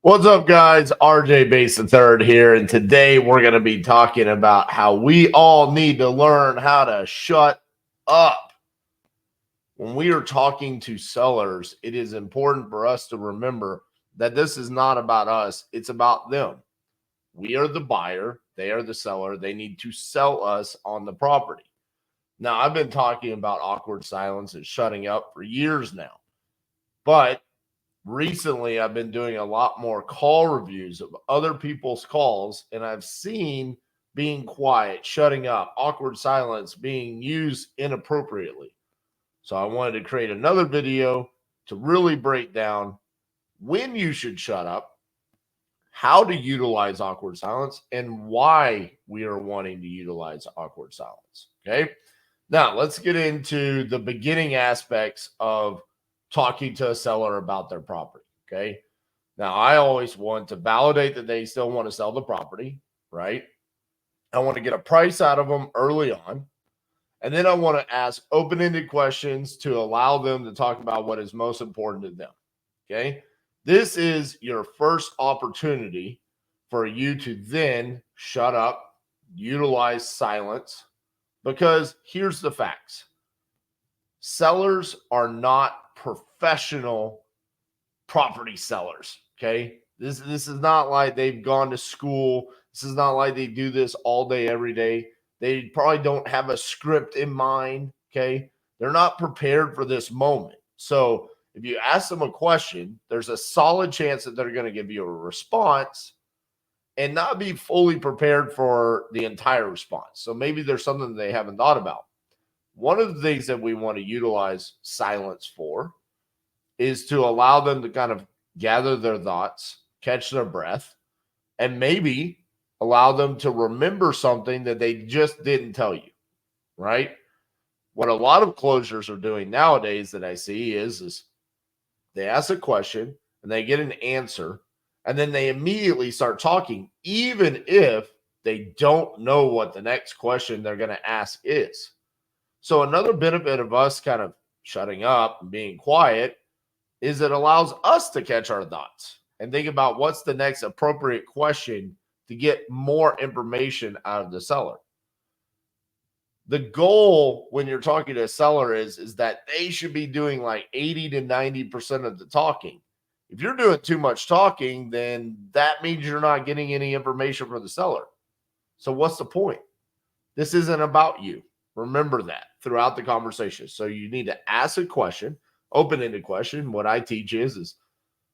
What's up, guys? RJ Base the Third here, and today we're going to be talking about how we all need to learn how to shut up. When we are talking to sellers, it is important for us to remember that this is not about us, it's about them. We are the buyer, they are the seller. They need to sell us on the property. Now, I've been talking about awkward silence and shutting up for years now, but recently I've been doing a lot more call reviews of other people's calls, and I've seen being quiet, shutting up, awkward silence being used inappropriately. So I wanted to create another video to really break down when you should shut up, how to utilize awkward silence, and why we are wanting to utilize awkward silence. Okay. Now let's get into the beginning aspects of talking to a seller about their property. Okay. Now, I always want to validate that they still want to sell the property, right? I want to get a price out of them early on. And then I want to ask open ended questions to allow them to talk about what is most important to them. Okay. This is your first opportunity for you to then shut up, utilize silence, because here's the facts. Sellers are not professional property sellers. Okay. This is not like they've gone to school. This is not like they do this all day, every day. They probably don't have a script in mind. Okay. They're not prepared for this moment. So if you ask them a question, there's a solid chance that they're going to give you a response and not be fully prepared for the entire response. So maybe there's something they haven't thought about. One of the things that we want to utilize silence for is to allow them to kind of gather their thoughts, catch their breath, and maybe allow them to remember something that they just didn't tell you, right? What a lot of closers are doing nowadays that I see is they ask a question and they get an answer, and then they immediately start talking, even if they don't know what the next question they're going to ask is. So another benefit of us kind of shutting up and being quiet is it allows us to catch our thoughts and think about what's the next appropriate question to get more information out of the seller. The goal when you're talking to a seller is that they should be doing like 80 to 90% of the talking. If you're doing too much talking, then that means you're not getting any information from the seller. So what's the point? This isn't about you. Remember that throughout the conversation. So you need to ask a question, open-ended question. What I teach is,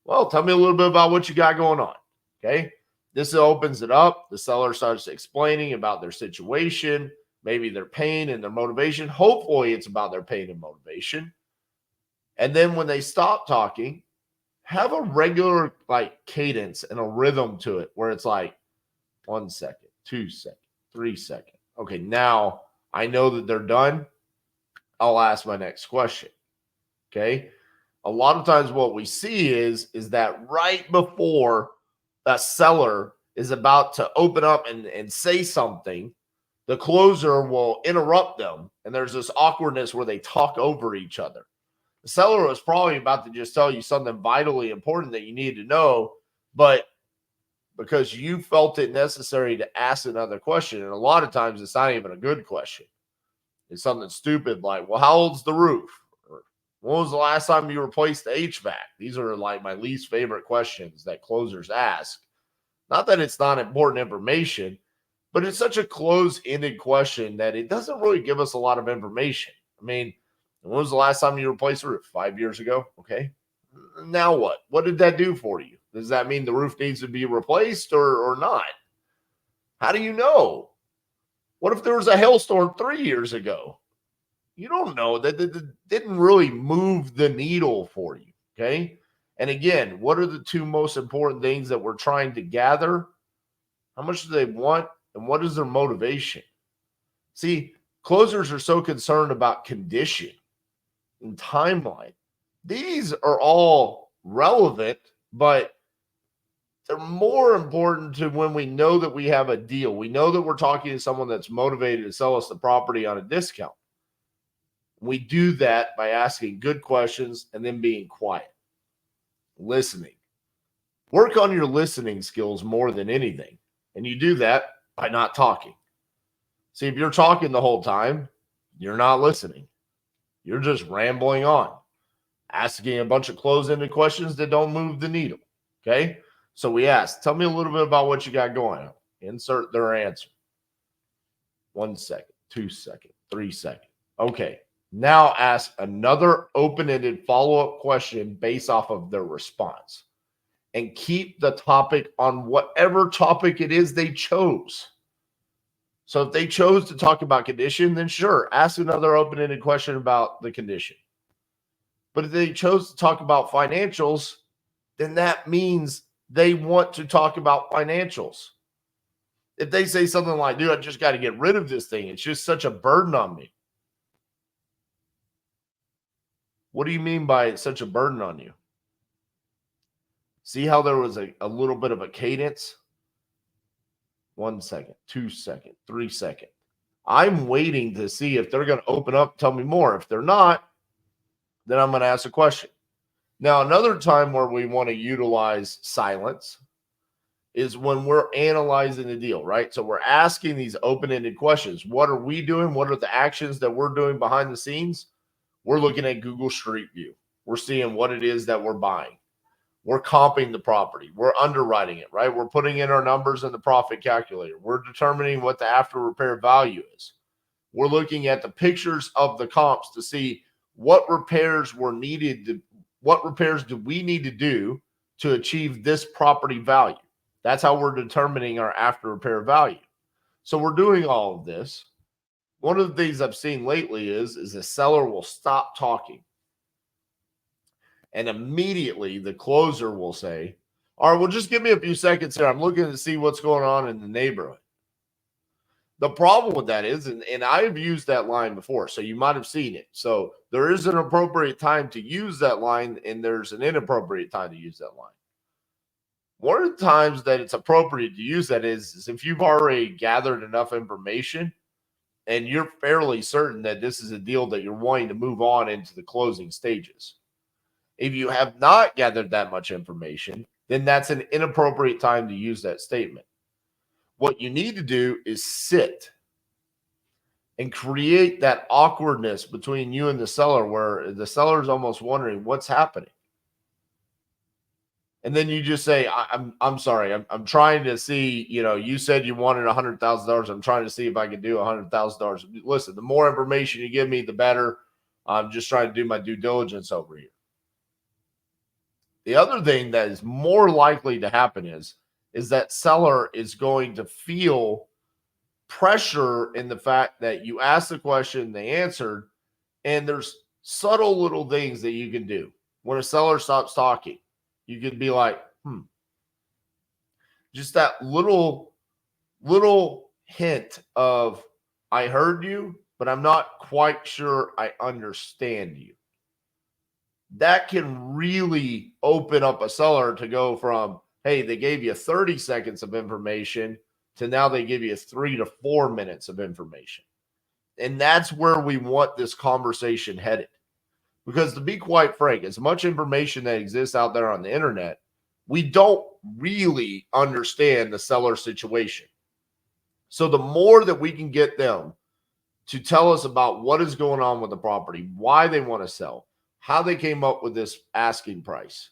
well, tell me a little bit about what you got going on. Okay. This opens it up. The seller starts explaining about their situation, maybe their pain and their motivation. Hopefully it's about their pain and motivation. And then when they stop talking, have a regular like cadence and a rhythm to it where it's like 1 second, 2 seconds, 3 seconds. Okay. Now I know that they're done. I'll ask my next question. Okay. A lot of times what we see is that right before a seller is about to open up and say something, the closer will interrupt them. And there's this awkwardness where they talk over each other. The seller was probably about to just tell you something vitally important that you need to know, but because you felt it necessary to ask another question, and a lot of times it's not even a good question. It's something stupid like, well, how old's the roof? Or when was the last time you replaced the HVAC? These are like my least favorite questions that closers ask. Not that it's not important information, but it's such a closed-ended question that it doesn't really give us a lot of information. I mean, when was the last time you replaced the roof? 5 years ago. Okay. Now what? What did that do for you? Does that mean the roof needs to be replaced or not? How do you know? What if there was a hailstorm 3 years ago? You don't know. That didn't really move the needle for you. Okay. And again, what are the two most important things that we're trying to gather? How much do they want? And what is their motivation? See, closers are so concerned about condition and timeline. These are all relevant, but they're more important to when we know that we have a deal. We know that we're talking to someone that's motivated to sell us the property on a discount. We do that by asking good questions and then being quiet, listening. Work on your listening skills more than anything. And you do that by not talking. See, if you're talking the whole time, you're not listening. You're just rambling on, asking a bunch of close-ended questions that don't move the needle. Okay. So we asked, tell me a little bit about what you got going on. Insert their answer. 1 second, 2 seconds, 3 seconds. Okay. Now ask another open-ended follow-up question based off of their response. And keep the topic on whatever topic it is they chose. So if they chose to talk about condition, then sure, ask another open-ended question about the condition. But if they chose to talk about financials, then that means they want to talk about financials. If they say something like, dude, I just got to get rid of this thing. It's just such a burden on me. What do you mean by it's such a burden on you? See how there was a little bit of a cadence? 1 second, 2 seconds, 3 seconds. I'm waiting to see if they're going to open up, tell me more. If they're not, then I'm going to ask a question. Now, another time where we want to utilize silence is when we're analyzing the deal, right? So we're asking these open-ended questions. What are we doing? What are the actions that we're doing behind the scenes? We're looking at Google Street View. We're seeing what it is that we're buying. We're comping the property. We're underwriting it, right? We're putting in our numbers in the profit calculator. We're determining what the after repair value is. We're looking at the pictures of the comps to see what repairs were needed. What repairs do we need to do to achieve this property value? That's how we're determining our after repair value. So we're doing all of this. One of the things I've seen lately is the seller will stop talking. And immediately the closer will say, all right, well, just give me a few seconds here. I'm looking to see what's going on in the neighborhood. The problem with that is, and I've used that line before, so you might have seen it. So there is an appropriate time to use that line, and there's an inappropriate time to use that line. One of the times that it's appropriate to use that is if you've already gathered enough information and you're fairly certain that this is a deal that you're wanting to move on into the closing stages. If you have not gathered that much information, then that's an inappropriate time to use that statement. What you need to do is sit and create that awkwardness between you and the seller where the seller is almost wondering what's happening. And then you just say, I'm sorry, I'm trying to see, you said you wanted $100,000. I'm trying to see if I can do $100,000. Listen, the more information you give me, the better. I'm just trying to do my due diligence over here. The other thing that is more likely to happen is that seller is going to feel pressure in the fact that you asked the question, they answered, and there's subtle little things that you can do. When a seller stops talking, you can be like, just that little hint of, I heard you, but I'm not quite sure I understand you. That can really open up a seller to go from, hey, they gave you 30 seconds of information to now they give you 3 to 4 minutes of information. And that's where we want this conversation headed. Because to be quite frank, as much information that exists out there on the internet, we don't really understand the seller situation. So the more that we can get them to tell us about what is going on with the property, why they want to sell, how they came up with this asking price,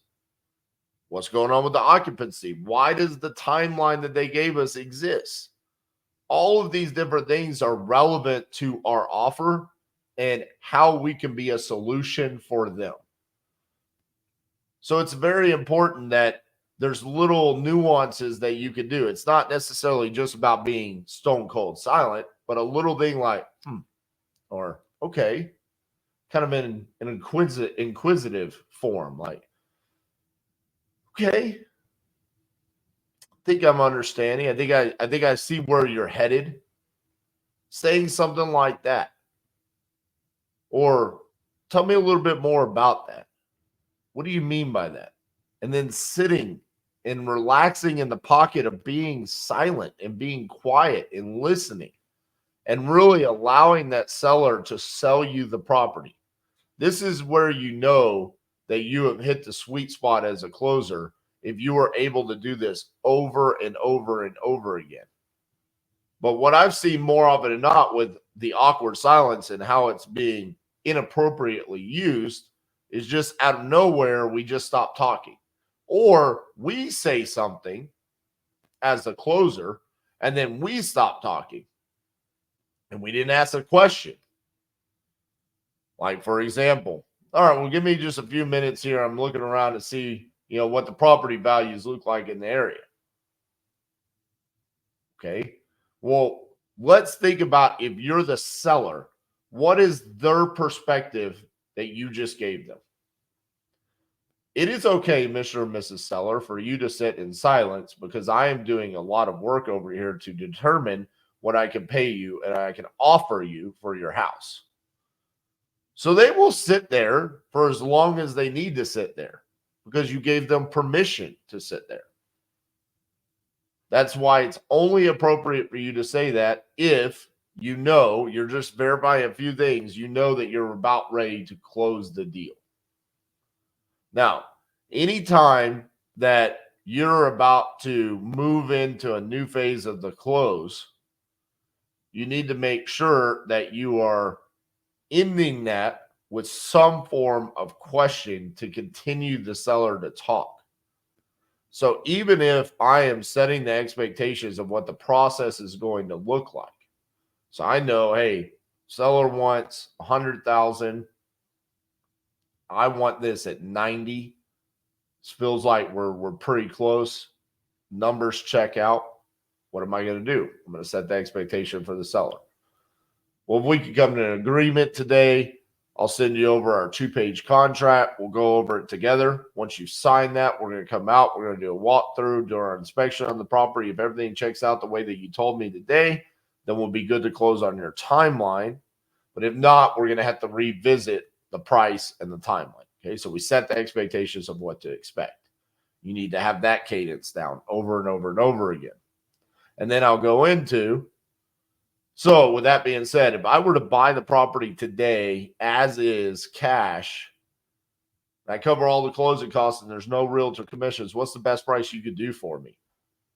what's going on with the occupancy, why does the timeline that they gave us exist? All of these different things are relevant to our offer and how we can be a solution for them. So it's very important that there's little nuances that you can do. It's not necessarily just about being stone cold silent, but a little thing like, or okay, kind of in an inquisitive form, like, okay, I think I'm understanding. I think I see where you're headed. Saying something like that. Or tell me a little bit more about that. What do you mean by that? And then sitting and relaxing in the pocket of being silent and being quiet and listening and really allowing that seller to sell you the property. This is where you know that you have hit the sweet spot as a closer, if you were able to do this over and over and over again. But what I've seen more often than not with the awkward silence and how it's being inappropriately used is just out of nowhere, we just stop talking. Or we say something as a closer, and then we stop talking. And we didn't ask a question. Like, for example, all right, well, give me just a few minutes here. I'm looking around to see, what the property values look like in the area. Okay. Well, let's think about if you're the seller, what is their perspective that you just gave them? It is okay, Mr. and Mrs. Seller, for you to sit in silence because I am doing a lot of work over here to determine what I can pay you and I can offer you for your house. So they will sit there for as long as they need to sit there because you gave them permission to sit there. That's why it's only appropriate for you to say that if you're just verifying a few things, that you're about ready to close the deal. Now, anytime that you're about to move into a new phase of the close, you need to make sure that you are ending that with some form of question to continue the seller to talk. So even if I am setting the expectations of what the process is going to look like, so I know, hey, seller wants 100,000. I want this at 90. This feels like we're pretty close. Numbers check out. What am I going to do? I'm going to set the expectation for the seller. Well, if we could come to an agreement today, I'll send you over our 2-page contract. We'll go over it together. Once you sign that, we're going to come out. We're going to do a walkthrough, do our inspection on the property. If everything checks out the way that you told me today, then we'll be good to close on your timeline. But if not, we're going to have to revisit the price and the timeline. Okay, so we set the expectations of what to expect. You need to have that cadence down over and over and over again. And then I'll go into, so with that being said, if I were to buy the property today as is cash, I cover all the closing costs and there's no realtor commissions, what's the best price you could do for me?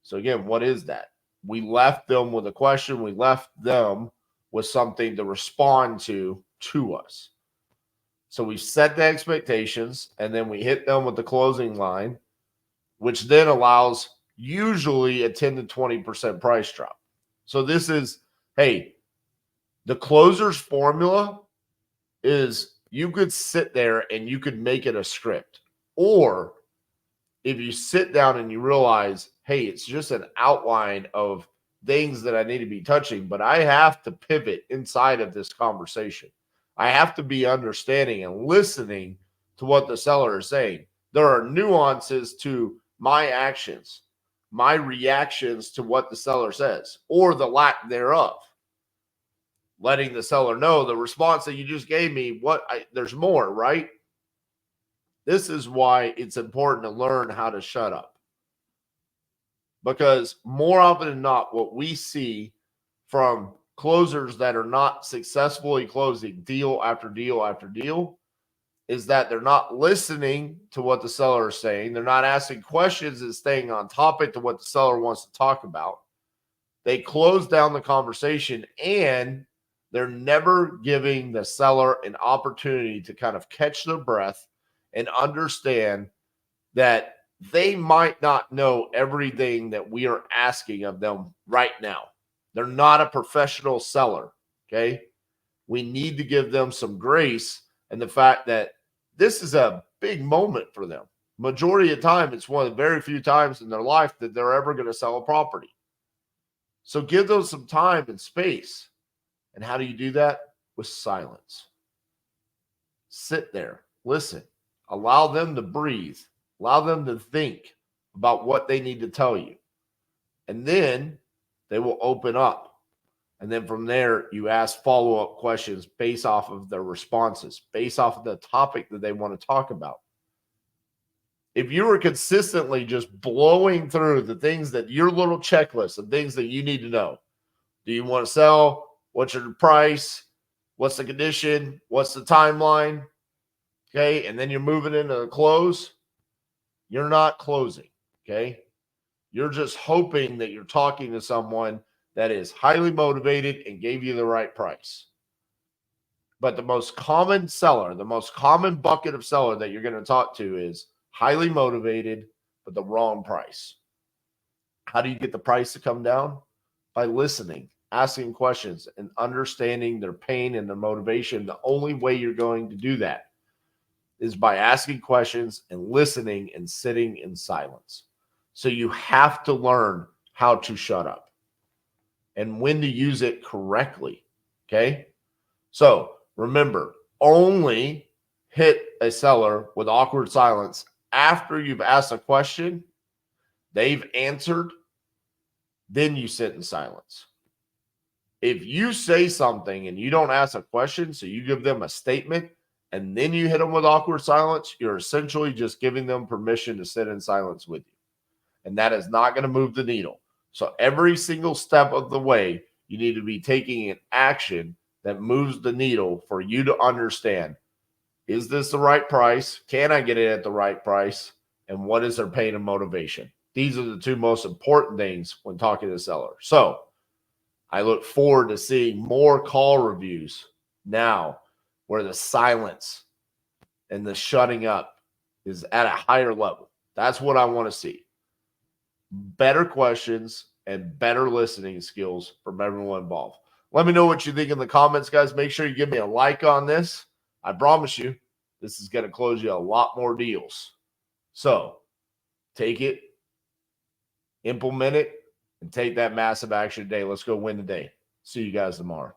So again, what is that? We left them with a question. We left them with something to respond to us. So we set the expectations and then we hit them with the closing line, which then allows usually a 10 to 20% price drop. So this is, hey, the closer's formula is you could sit there and you could make it a script. Or if you sit down and you realize, hey, it's just an outline of things that I need to be touching, but I have to pivot inside of this conversation. I have to be understanding and listening to what the seller is saying. There are nuances to my actions, my reactions to what the seller says, or the lack thereof. Letting the seller know the response that you just gave me, there's more, right? This is why it's important to learn how to shut up. Because more often than not, what we see from closers that are not successfully closing deal after deal after deal is that they're not listening to what the seller is saying. They're not asking questions and staying on topic to what the seller wants to talk about. They close down the conversation and they're never giving the seller an opportunity to kind of catch their breath and understand that they might not know everything that we are asking of them right now. They're not a professional seller, okay? We need to give them some grace and the fact that this is a big moment for them. Majority of the time, it's one of the very few times in their life that they're ever going to sell a property. So give them some time and space. And how do you do that? With silence. Sit there, listen, allow them to breathe, allow them to think about what they need to tell you. And then they will open up. And then from there, you ask follow-up questions based off of their responses, based off of the topic that they want to talk about. If you were consistently just blowing through the things that your little checklist of things that you need to know, do you want to sell? What's your price? What's the condition? What's the timeline? Okay, and then you're moving into the close. You're not closing. Okay. You're just hoping that you're talking to someone that is highly motivated and gave you the right price. But the most common seller, the most common bucket of seller that you're going to talk to is highly motivated, but the wrong price. How do you get the price to come down? By listening, asking questions, and understanding their pain and their motivation. The only way you're going to do that is by asking questions and listening and sitting in silence. So you have to learn how to shut up and when to use it correctly. Okay. So remember, only hit a seller with awkward silence after you've asked a question, they've answered, then you sit in silence. If you say something and you don't ask a question, so you give them a statement and then you hit them with awkward silence, you're essentially just giving them permission to sit in silence with you. And that is not going to move the needle. So every single step of the way, you need to be taking an action that moves the needle for you to understand, is this the right price? Can I get it at the right price? And what is their pain and motivation? These are the two most important things when talking to the seller. So I look forward to seeing more call reviews now where the silence and the shutting up is at a higher level. That's what I want to see. Better questions and better listening skills from everyone involved. Let me know what you think in the comments, guys. Make sure you give me a like on this. I promise you, this is going to close you a lot more deals. So take it, implement it, and take that massive action today. Let's go win the day. See you guys tomorrow.